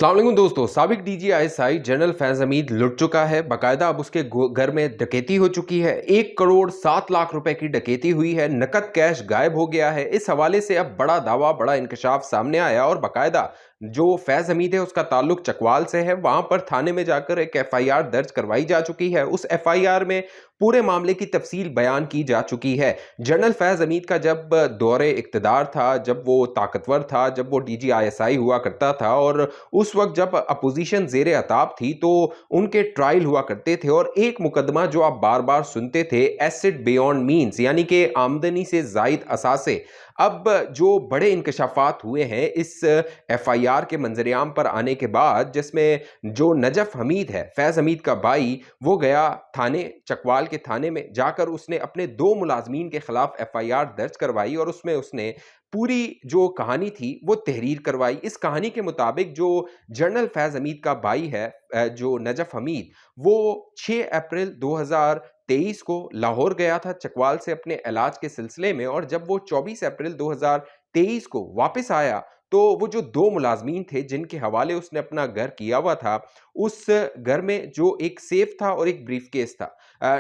अस्सलाम वालेकुम दोस्तों। साबिक DG ISI general Faiz Hamid लुट चुका है। बाकायदा अब उसके घर में डकैती हो चुकी है। 1 करोड़ 7 लाख रुपए की डकैती हुई है। नकद कैश गायब हो गया है। इस हवाले से अब बड़ा दावा, बड़ा इंकशाफ सामने आया और बाकायदा जो फैज हमीद है उसका ताल्लुक चकवाल से है। वहां पर थाने में जाकर एक एफआईआर दर्ज करवाई जा चुकी है। उस एफआईआर में पूरे मामले की तफसील बयान की जा चुकी है। जनरल फैज हमीद का जब दौरे इक्तदार था, जब वो ताकतवर था, जब वो डीजी आईएसआई हुआ करता था और उस वक्त जब अपोजिशन जेर अताब थी तो उनके ट्रायल हुआ करते थे और एक मुकदमा जो आप बार बार सुनते थे, एसेट बियॉन्ड मीन्स, यानी कि आमदनी से जायद असासे। अब जो बड़े इंकशाफात हुए हैं इस एफआईआर के मंजरेआम पर आने के बाद, जिसमें जो नजफ हमीद है, फैज हमीद का भाई, वो गया थाने, चकवाल के थाने में जाकर उसने अपने 2 मुलाजमीन के खिलाफ एफआईआर दर्ज करवाई और उसमें उसने पूरी जो कहानी थी वो तहरीर करवाई। इस कहानी के मुताबिक जो जनरल फैज हमीद का भाई है, जो नजफ हमीद, वो 6 अप्रैल 2023 को लाहौर गया था चकवाल से अपने इलाज के सिलसिले में, और जब वो 24 अप्रैल 2023 को वापस आया तो वो जो 2 मुलाजमीन थे जिनके हवाले उसने अपना घर किया हुआ था, उस घर में जो एक सेफ था और एक ब्रीफकेस था।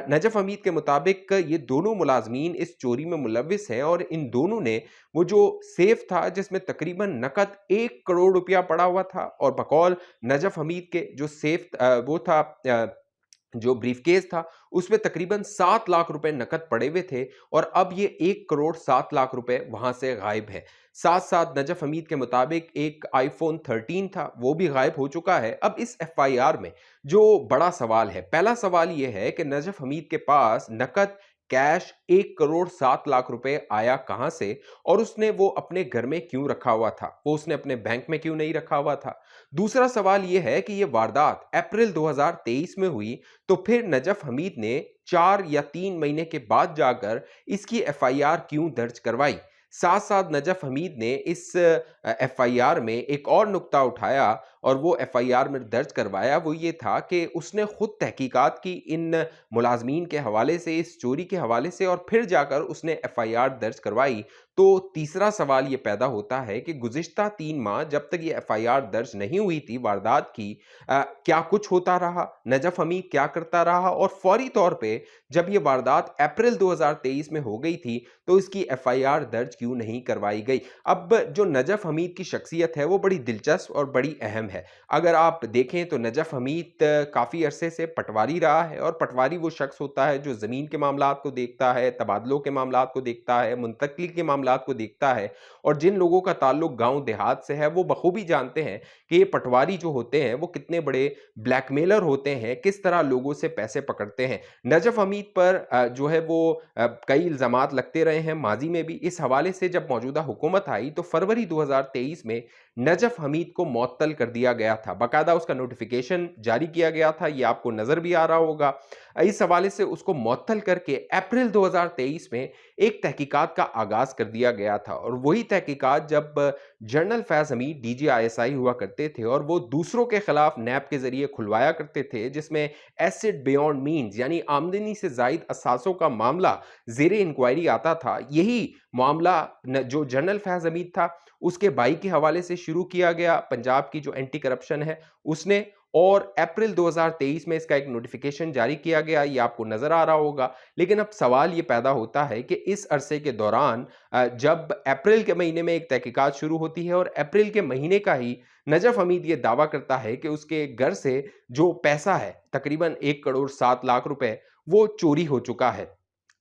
नजफ हमीद के मुताबिक ये दोनों मुलाजमीन इस चोरी में मुलविस हैं और इन दोनों ने वो जो सेफ था जिसमें तकरीबन नकद 1 करोड़ रुपया पड़ा हुआ था, और बकौल नजफ हमीद के जो सेफ वो था, जो ब्रीफकेस था, उसमें तकरीबन 7 लाख रुपए नकद पड़े हुए थे और अब ये 1 करोड़ 7 लाख रुपए वहां से गायब है। साथ साथ नजफ हमीद के मुताबिक एक आईफोन 13 था, वो भी गायब हो चुका है। अब इस एफआईआर में जो बड़ा सवाल है, पहला सवाल ये है कि नजफ हमीद के पास नकद कैश 1 करोड़ 7 लाख रुपए आया कहां से, और उसने वो अपने घर में क्यों रखा हुआ था, वो उसने अपने बैंक में क्यों नहीं रखा हुआ था। दूसरा सवाल यह है कि यह वारदात अप्रैल 2023 में हुई, तो फिर नजफ हमीद ने 4 या 3 महीने के बाद जाकर इसकी एफआईआर क्यों दर्ज करवाई। साथ साथ नजफ हमीद ने इस एफआईआर में एक और नुक्ता उठाया और वो एफआईआर में दर्ज करवाया, वो ये था कि उसने खुद तहकीकात की इन मुलाजमीन के हवाले से, इस चोरी के हवाले से, और फिर जाकर उसने एफआईआर दर्ज करवाई। तो तीसरा सवाल ये पैदा होता है कि गुज़िश्ता 3 माह जब तक ये एफआईआर दर्ज नहीं हुई थी वारदात की, क्या कुछ होता रहा, नजफ हमीद क्या करता रहा, और फौरी तौर पे जब ये वारदात अप्रैल 2023 में हो गई थी तो इसकी एफआईआर दर्ज क्यों नहीं करवाई गई। अब जो नजफ हमीद की शख्सियत है वो बड़ी दिलचस्प और बड़ी अहम है। अगर आप देखें तो नजफ हमीद काफ़ी अरसे से पटवारी रहा है, और पटवारी वो शख्स होता है जो ज़मीन के मामलात को देखता है, तबादलों के मामलात को देखता है, मुंतकली के मामलात को देखता है, और जिन लोगों का ताल्लुक गांव देहात से है वो बखूबी जानते हैं कि ये पटवारी जो होते हैं वो कितने बड़े ब्लैकमेलर होते हैं, किस तरह लोगों से पैसे पकड़ते हैं। नजफ हमीद पर जो है वो कई इल्ज़ामात लगते रहे हैं माजी में भी। इस हवाले से जब मौजूदा हुकूमत आई तो फरवरी 2023 में नजफ हमीद को मुअत्तल कर दिया गया था। बाकायदा उसका नोटिफिकेशन जारी किया गया था, ये आपको नजर भी आ रहा होगा। इस हवाले से उसको मुअत्तल करके अप्रैल 2023 में एक तहकीकात का आगाज कर दिया गया था, और वही तहकीकात जब general Faiz Hamid DG ISI हुआ करते थे और वो दूसरों के खिलाफ नैब के जरिए खुलवाया करते थे, जिसमें एसेट बियॉन्ड मीन्स यानी आमदनी से जायद असासों का मामला जेर इंक्वायरी आता था। यही मामला जो जनरल फैज हमीद था उसके भाई के हवाले से शुरू किया गया, पंजाब की जो एंटी करप्शन है उसने, और अप्रैल 2023 में इसका एक नोटिफिकेशन जारी किया गया, ये आपको नजर आ रहा होगा। लेकिन अब सवाल ये पैदा होता है कि इस अरसे के दौरान जब अप्रैल के महीने में एक तहकीकात शुरू होती है और अप्रैल के महीने का ही नजफ हमीद ये दावा करता है कि उसके घर से जो पैसा है तकरीबन 1 करोड़ 7 लाख रुपए वो चोरी हो चुका है।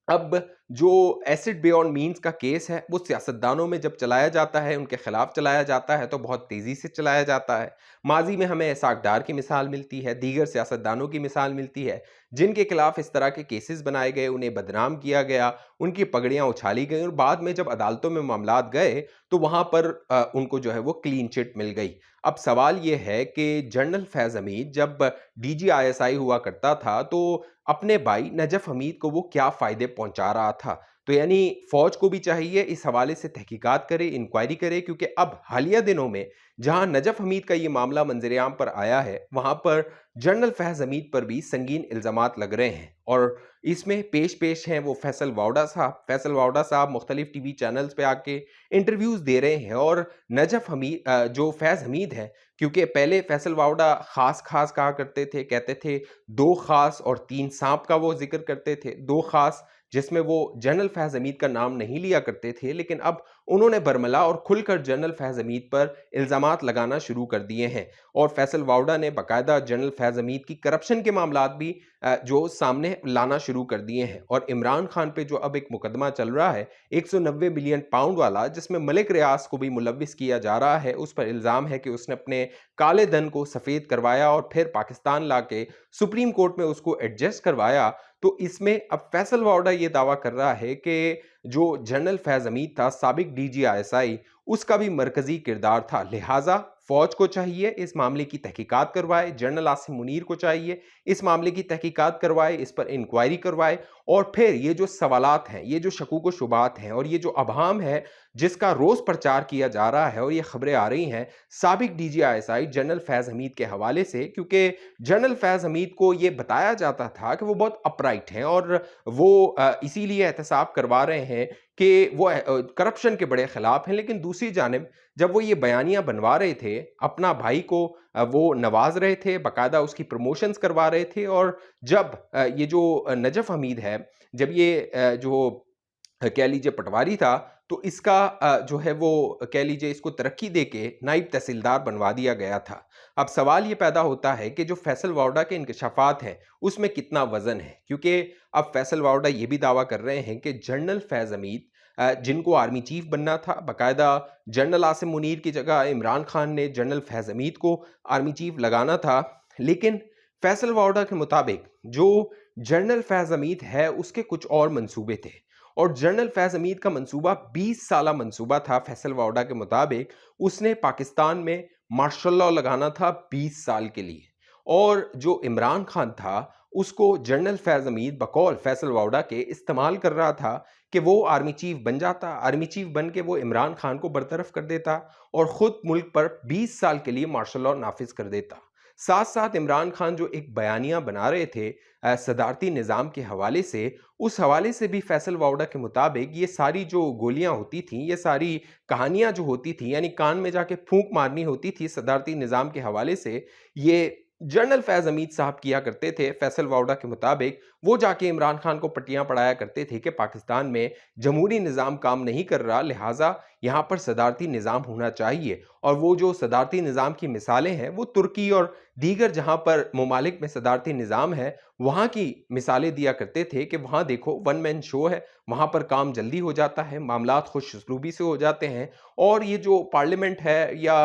अब जो एसिड बियॉन्ड मीन्स का केस है वो सियासतदानों में जब चलाया जाता है, उनके खिलाफ चलाया जाता है तो बहुत तेजी से चलाया जाता है। माजी में हमें इसाक डार की मिसाल मिलती है, दीगर सियासतदानों की मिसाल मिलती है जिनके खिलाफ इस तरह के केसेस बनाए गए, उन्हें बदनाम किया गया, उनकी पगड़ियां उछाली गई, और बाद में जब अदालतों में मामलात गए तो वहां पर उनको जो है वो क्लीन चिट मिल गई। अब सवाल ये है कि जनरल फैज हमीद जब डीजी आईएसआई हुआ करता था तो अपने भाई नजफ हमीद को वो क्या फायदे पहुंचा रहा था। तो यानी फौज को भी चाहिए इस हवाले से तहकीकात करे, इंक्वायरी करे, क्योंकि अब हालिया दिनों में जहां नजफ हमीद का ये मामला मंजरेआम पर आया है, वहां पर जनरल फैज हमीद पर भी संगीन इल्जामात लग रहे हैं और इसमें पेश हैं वो फैसल वावड़ा साहब। फैसल वावड़ा साहब मुख्तलिफ टीवी चैनल्स पे आके इंटरव्यूज दे रहे हैं और नजफ हमीद जो फैज हमीद है, क्योंकि पहले फैसल वावड़ा खास खास कहा करते थे, कहते थे 2 खास और 3 सांप का वो जिक्र करते थे। 2 खास जिसमें वो जनरल फैज हमीद का नाम नहीं लिया करते थे, लेकिन अब उन्होंने बरमला और खुलकर जनरल फैज हमीद पर इल्जामात लगाना शुरू कर दिए हैं और फैसल वावड़ा ने बाकायदा जनरल फैज हमीद की करप्शन के मामलात भी जो सामने लाना शुरू कर दिए हैं। और इमरान खान पे जो अब एक मुकदमा चल रहा है 190 बिलियन पाउंड वाला, जिसमें मलिक रियाज को भी मुलव्विस किया जा रहा है, उस पर इल्जाम है कि उसने अपने काले धन को सफेद करवाया और फिर पाकिस्तान लाके सुप्रीम कोर्ट में उसको एडजस्ट करवाया। तो इसमें अब फैसल वावड़ा ये दावा कर रहा है कि जो जनरल फैज हमीद था, साबिक DGI, उसका भी मरकजी किरदार था। लिहाजा फौज को चाहिए इस मामले की तहकीकात करवाए, जनरल आसिम मुनीर को चाहिए इस मामले की तहकीकात करवाए, इस पर इंक्वायरी करवाए और फिर ये जो सवालात हैं, ये जो शकूक व शुबात हैं और ये जो अभाम है जिसका रोज प्रचार किया जा रहा है और ये खबरें आ रही हैं साबिक DGI जनरल फैज हमीद के हवाले से, क्योंकि जनरल फैज हमीद को ये बताया जाता था कि वो बहुत अपराइट हैं और वो इसीलिए एहतसाब करवा रहे हैं कि वो करप्शन के बड़े खिलाफ हैं। लेकिन दूसरी जानिब जब वो ये बयानियां बनवा रहे थे, अपना भाई को वो नवाज रहे थे, बाकायदा उसकी प्रमोशंस करवा रहे थे और जब ये जो नजफ हमीद है, जब ये जो कह लीजिए पटवारी था, तो इसका जो है वो कह लीजिए इसको तरक्की देके नायब तहसीलदार बनवा दिया गया था। अब सवाल ये पैदा होता है कि जो फैसल वावड़ा के इंकशाफात हैं उसमें कितना वजन है, क्योंकि अब फैसल वावड़ा ये भी दावा कर रहे हैं कि जनरल फैज हमीद जिनको आर्मी चीफ बनना था, बाकायदा जनरल आसिम मुनीर की जगह इमरान खान ने जनरल फैज हमीद को आर्मी चीफ लगाना था। लेकिन फैसल वावड़ा के मुताबिक जो जनरल फैज हमीद है उसके कुछ और मंसूबे थे और जनरल फैज हमीद का मंसूबा 20 साला मंसूबा था। फैसल वावड़ा के मुताबिक उसने पाकिस्तान में मार्शल लॉ लगाना था 20 साल के लिए और जो इमरान खान था उसको जनरल फैज हमीद बकौल फैसल वावड़ा के इस्तेमाल कर रहा था कि वो आर्मी चीफ बन जाता, आर्मी चीफ बन के वो इमरान खान को बरतरफ कर देता और खुद मुल्क पर 20 साल के लिए मार्शल लॉ नाफिज कर देता। साथ साथ इमरान खान जो एक बयानिया बना रहे थे सदारती निज़ाम के हवाले से, उस हवाले से भी फैसल वावड़ा के मुताबिक ये सारी जो गोलियां होती थीं, ये सारी कहानियां जो होती थी, यानी कान में जाके फूंक मारनी होती थी सदारती निज़ाम के हवाले से, ये जनरल फैज हमीद साहब किया करते थे। फैसल वावड़ा के मुताबिक वो जाके इमरान खान को पट्टियां पढ़ाया करते थे कि पाकिस्तान में जमहूरी निज़ाम काम नहीं कर रहा, लिहाजा यहाँ पर सदारती निज़ाम होना चाहिए। और वो जो सदारती निज़ाम की मिसालें हैं वो तुर्की और दीगर जहाँ पर ममालिक में सदारती निज़ाम है वहाँ की मिसालें दिया करते थे कि वहाँ देखो वन मैन शो है, वहाँ पर काम जल्दी हो जाता है, मामलात खुश उसलूबी से हो जाते हैं और ये जो पार्लियामेंट है या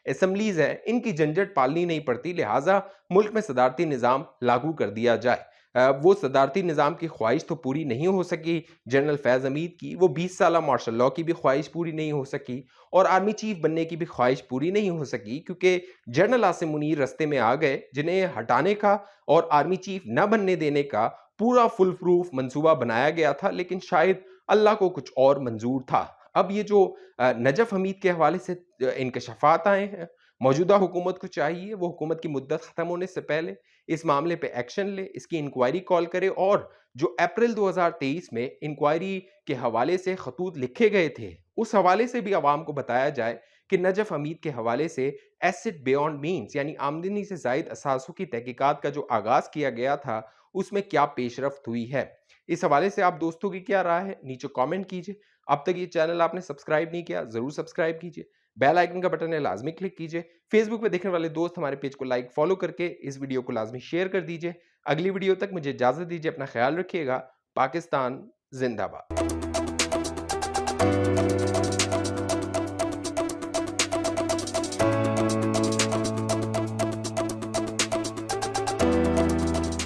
असम्बलीज है इनकी झंझट पालनी नहीं पड़ती, लिहाजा मुल्क में सदारती निज़ाम लागू कर दिया जाए। वो सदारती निज़ाम की ख्वाहिश तो पूरी नहीं हो सकी जनरल फैज हमीद की, वो 20 साला मार्शल लॉ की भी ख्वाहिश पूरी नहीं हो सकी और आर्मी चीफ बनने की भी ख्वाहिश पूरी नहीं हो सकी, क्योंकि जनरल आसिम मुनीर रस्ते में आ गए जिन्हें हटाने का और आर्मी चीफ न बनने देने का पूरा फुल प्रूफ मंसूबा बनाया गया था, लेकिन शायद अल्लाह को कुछ और मंजूर था। अब ये जो नजफ हमीद के हवाले से इंकशाफात आए हैं, मौजूदा हुकूमत को चाहिए वो हुकूमत की मुद्दत ख़त्म होने से पहले इस मामले पे एक्शन ले, इसकी इंक्वायरी कॉल करे और जो अप्रैल 2023 में इंक्वायरी के हवाले से खतूत लिखे गए थे उस हवाले से भी आवाम को बताया जाए कि नजफ हमीद के हवाले से एसेट बियॉन्ड मीन्स यानी आमदनी से जायद असासों की तहकीकात का जो आगाज किया गया था उसमें क्या पेशरफ्त हुई है। इस हवाले से आप दोस्तों की क्या राय है नीचे कमेंट कीजिए। अब तक ये चैनल आपने सब्सक्राइब नहीं किया जरूर सब्सक्राइब कीजिए, बेल आइकन का बटन है लाजमी क्लिक कीजिए। फेसबुक पे देखने वाले दोस्त हमारे पेज को लाइक फॉलो करके इस वीडियो को लाजमी शेयर कर दीजिए। अगली वीडियो तक मुझे इजाजत दीजिए, अपना ख्याल रखिएगा। पाकिस्तान जिंदाबाद।